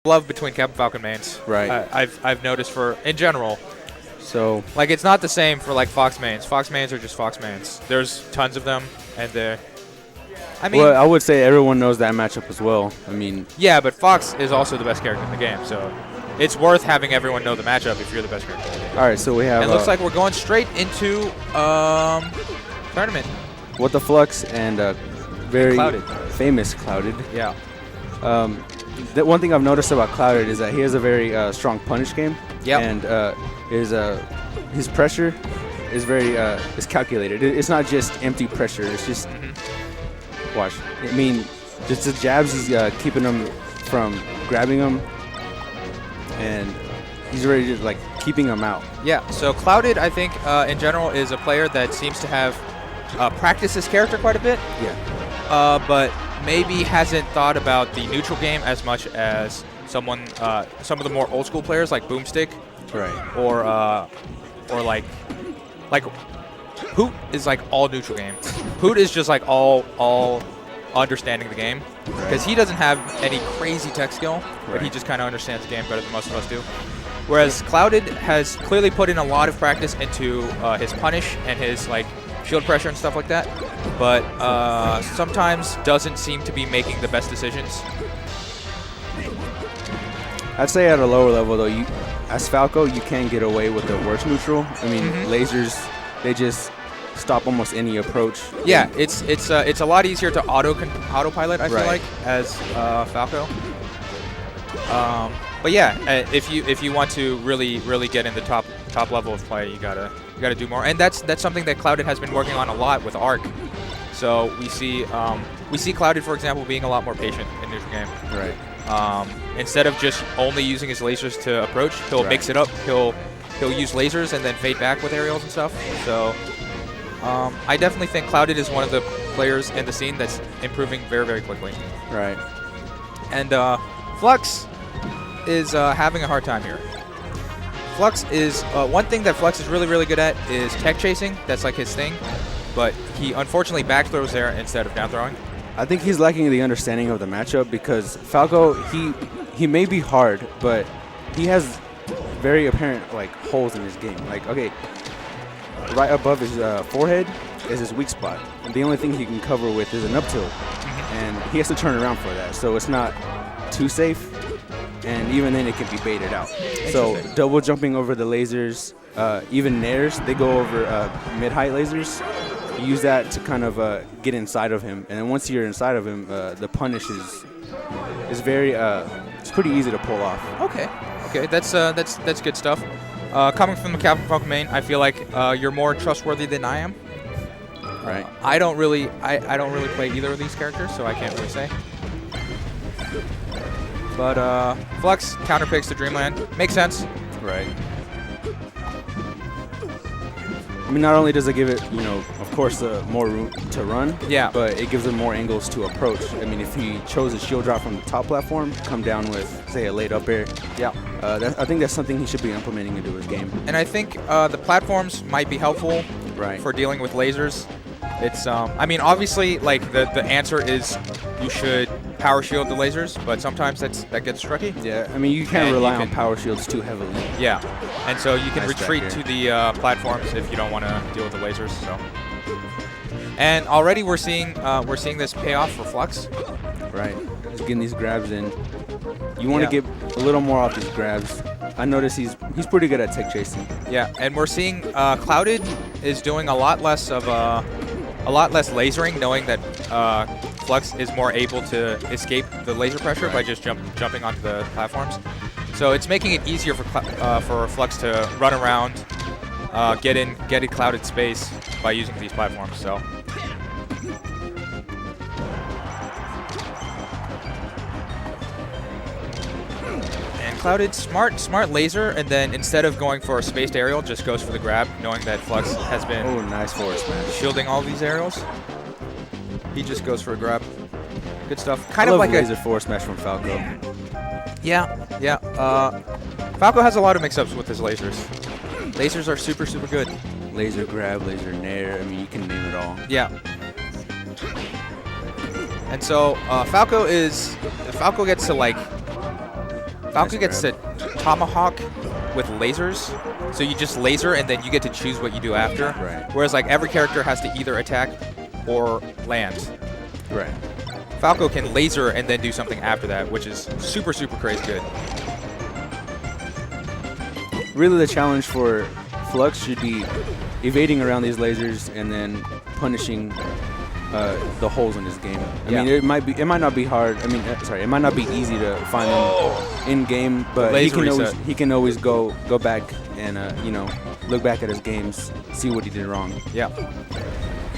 love between Cap and Falcon mains. Right. I've noticed in general. So like it's not the same for like Fox mains. Fox mains are just Fox mains. There's tons of them, and well, I would say everyone knows that matchup as well. I mean, yeah, but Fox is also the best character in the game, so it's worth having everyone know the matchup if you're the best character in the game. All right, so we have. It looks like we're going straight into tournament. With the Flux and very Clouded. famous Clouded. Yeah. The one thing I've noticed about Clouded is that he has a very strong punish game. Yep. And his pressure is very is calculated. It's not just empty pressure. It's just watch. I mean, just the jabs. He's keeping him from grabbing him, and he's already just like keeping him out. Yeah. So Clouded, I think, in general, is a player that seems to have practiced his character quite a bit. Yeah. But maybe hasn't thought about the neutral game as much as some of the more old school players like Boomstick, right? Or like Hoot is like all neutral game. Hoot is just like all understanding the game because he doesn't have any crazy tech skill, but he just kind of understands the game better than most of us do. Whereas Clouded has clearly put in a lot of practice into his punish and his like shield pressure and stuff like that, but sometimes doesn't seem to be making the best decisions. I'd say at a lower level though, as Falco, you can get away with the worst neutral. I mean, lasers, they just stop almost any approach. Yeah, it's a lot easier to autopilot. I feel like as Falco. But yeah, if you want to really get in the top level of play, you gotta do more, and that's something that Clouded has been working on a lot with Arc. So we see Clouded, for example, being a lot more patient in neutral game. Right. Instead of just only using his lasers to approach, he'll mix it up. He'll use lasers and then fade back with aerials and stuff. So I definitely think Clouded is one of the players in the scene that's improving very quickly. Right. And Flux is having a hard time here. Flux is one thing that Flux is really good at is tech chasing. That's like his thing, but he unfortunately back throws there instead of down throwing. I think he's lacking the understanding of the matchup because Falco, he may be hard, but he has very apparent like holes in his game. Like, okay, right above his forehead is his weak spot, and the only thing he can cover with is an up tilt, and he has to turn around for that. So it's not too safe, and even then it can be baited out. So double jumping over the lasers, even nairs, they go over mid-height lasers. You use that to kind of get inside of him, and then once you're inside of him, the punish is very it's pretty easy to pull off. Okay, that's good stuff. Coming from the Captain Falcon main, I feel like you're more trustworthy than I am. Right. I don't really play either of these characters, so I can't really say. But Flux counterpicks to Dreamland. Makes sense. Right. I mean, not only does it give it, of course, more room to run, but it gives it more angles to approach. I mean, if he chose a shield drop from the top platform, come down with, say, a late up air, I think that's something he should be implementing into his game. And I think the platforms might be helpful for dealing with lasers. It's, I mean, obviously, like, the answer is you should power shield the lasers, but sometimes that gets tricky. Yeah, I mean, you can't rely on power shields too heavily. Yeah, and so you can retreat to the platforms if you don't want to deal with the lasers. So, and already we're seeing this pay off for Flux. Right, he's getting these grabs in. You want to get a little more off these grabs. I notice he's pretty good at tech chasing. Yeah, and we're seeing Clouded is doing a lot less lasering, knowing that Flux is more able to escape the laser pressure by just jumping onto the platforms. So it's making it easier for Flux to run around, get in Clouded space by using these platforms. So. Clouded, smart laser, and then instead of going for a spaced aerial, just goes for the grab, knowing that Flux has been nice forward smash, shielding all these aerials. He just goes for a grab. Good stuff. Kind of like a laser forward smash from Falco. Yeah. Falco has a lot of mix-ups with his lasers. Lasers are super good. Laser grab, laser nair. I mean, you can name it all. Yeah. And so Falco gets to like Falco gets to tomahawk with lasers, so you just laser and then you get to choose what you do after. Right. Whereas like every character has to either attack or land. Right. Falco can laser and then do something after that, which is super, super crazy good. Really, the challenge for Flux should be evading around these lasers and then punishing the holes in his game. I mean, it might not be hard. I mean, sorry, it might not be easy to find them in game, but he can always go back and you know, look back at his games, see what he did wrong. Yeah,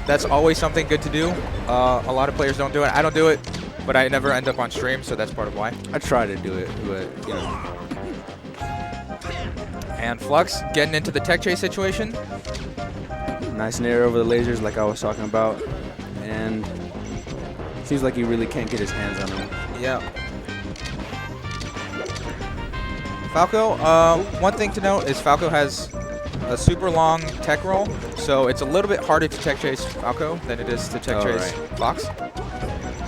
that's always something good to do. A lot of players don't do it. I don't do it, but I never end up on stream, so that's part of why. I try to do it, but you know. And Flux getting into the tech chase situation. Nice nair over the lasers, like I was talking about. And seems like he really can't get his hands on him. Yeah. Falco, one thing to note is Falco has a super long tech roll, so it's a little bit harder to tech chase Falco than it is to tech chase Fox.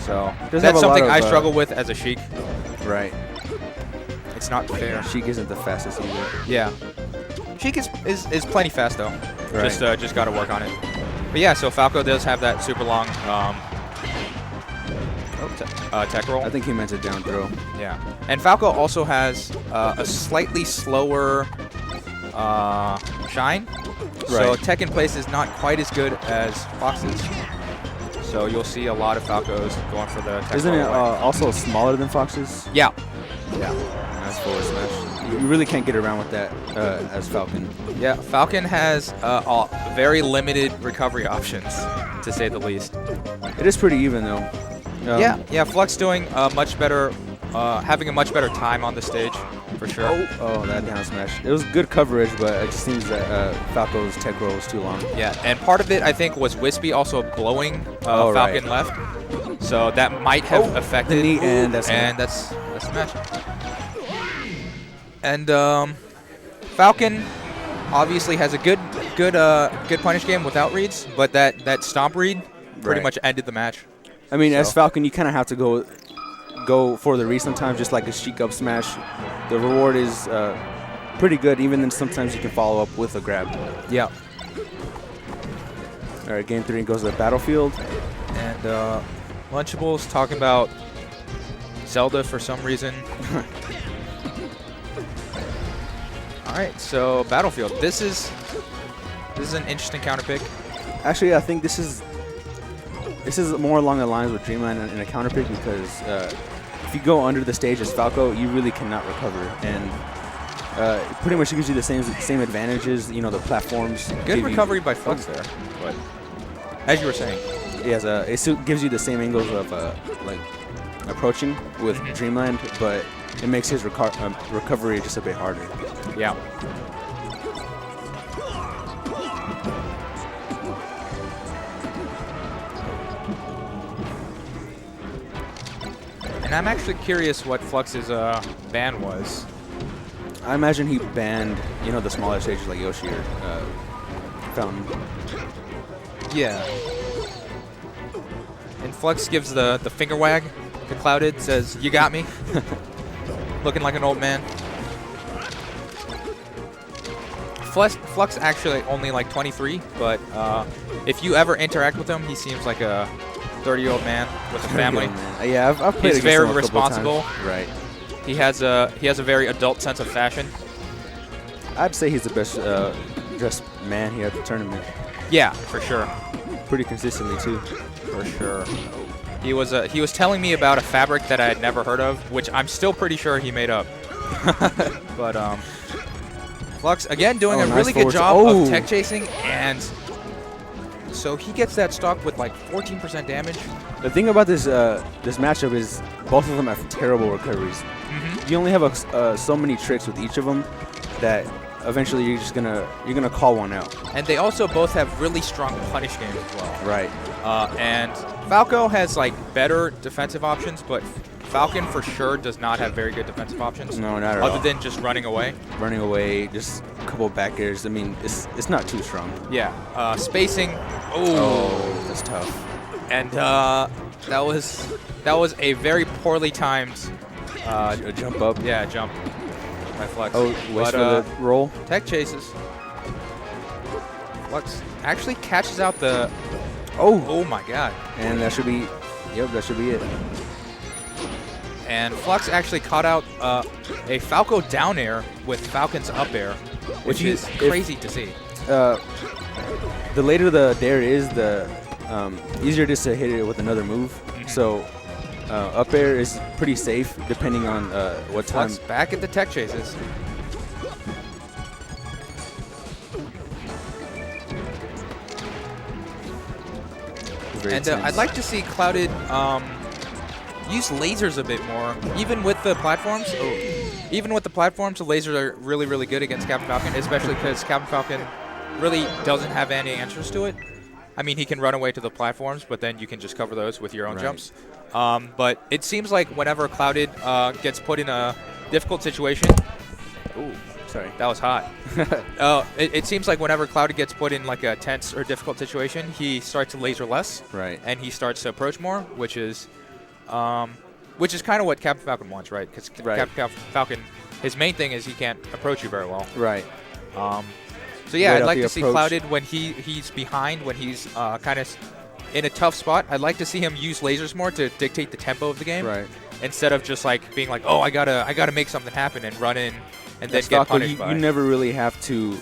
So that's something I struggle with as a Sheik. Right. It's not fair. Sheik isn't the fastest either. Yeah. Sheik is plenty fast though. Right. Just got to work on it. But yeah, so Falco does have that super long tech roll. I think he meant a down throw. Yeah. And Falco also has a slightly slower shine. So tech in place is not quite as good as Fox's. So you'll see a lot of Falcos going for the tech Isn't roll it also smaller than Fox's? Yeah. Yeah. Nice forward smash. You really can't get around with that as Falcon. Yeah, Falcon has very limited recovery options, to say the least. It is pretty even though. Yeah. Flux doing much better, having a much better time on the stage, for sure. Oh, that down smash. It was good coverage, but it just seems that Falco's tech roll was too long. Yeah, and part of it I think was Wispy also blowing Falcon left, so that might have affected. The knee and that's the match. And Falcon obviously has a good punish game without reads, but that stomp read pretty much ended the match. I mean, as Falcon, you kind of have to go for the read sometimes, just like a Sheik up smash. The reward is pretty good, even then sometimes you can follow up with a grab. Yeah. All right, game 3 goes to the battlefield. And Lunchables talking about Zelda for some reason. All right, so Battlefield. This is an interesting counter pick. Actually, I think this is more along the lines with Dreamland and a counter pick because if you go under the stage as Falco, you really cannot recover, and it pretty much gives you the same advantages. You know, the platforms. Good recovery by Flux there, but as you were saying, it gives you the same angles of like approaching with Dreamland, but it makes his recovery just a bit harder. Yeah. And I'm actually curious what Flux's ban was. I imagine he banned, you know, the smaller stages like Yoshi or Fountain. Yeah. And Flux gives the finger wag to Clouded, says, "You got me." Looking like an old man. Flux actually only like 23, but if you ever interact with him, he seems like a 30-year-old man with a family. Yeah, I've played He's against very him a couple responsible. times. Right. He has a very adult sense of fashion. I'd say he's the best dressed man here at the tournament. Yeah, for sure. Pretty consistently too. For sure. He was telling me about a fabric that I had never heard of, which I'm still pretty sure he made up. But Flux again doing a really good job of tech chasing, and so he gets that stock with like 14% damage. The thing about this this matchup is both of them have terrible recoveries. You only have so many tricks with each of them that eventually you're gonna call one out. And they also both have really strong punish games as well. Right. And Falco has like better defensive options, but Falcon for sure does not have very good defensive options. No, not at all. Other than just running away. Running away, just a couple back airs. I mean, it's not too strong. Yeah. Spacing. Oh, that's tough. And that was a very poorly timed A jump up. Yeah, jump by Flux. Oh, waits for the roll. Tech chases. Flux actually catches out the... Oh my god. And that should be... Yep, that should be it. And Flux actually caught out a Falco down air with Falcon's up air, which is crazy to see. The later the dare is, the easier it is to hit it with another move. So up air is pretty safe depending on what time. Flux back at the tech chases. And I'd like to see Clouded use lasers a bit more, even with the platforms. Even with the platforms, the lasers are really, really good against Captain Falcon, especially because Captain Falcon really doesn't have any answers to it. I mean, he can run away to the platforms, but then you can just cover those with your own jumps. But it seems like whenever Clouded gets put in a difficult situation... Ooh, sorry, that was hot. It seems like whenever Clouded gets put in like a tense or difficult situation, he starts to laser less. Right. And he starts to approach more, which is kind of what Captain Falcon wants, right? Because Captain Falcon, his main thing is he can't approach you very well. Right. So yeah, I'd like to see Clouded when he's behind, when he's kind of in a tough spot. I'd like to see him use lasers more to dictate the tempo of the game, right? Instead of just like being like, oh, I gotta make something happen and run in and then get Falco, punished by. You never really have to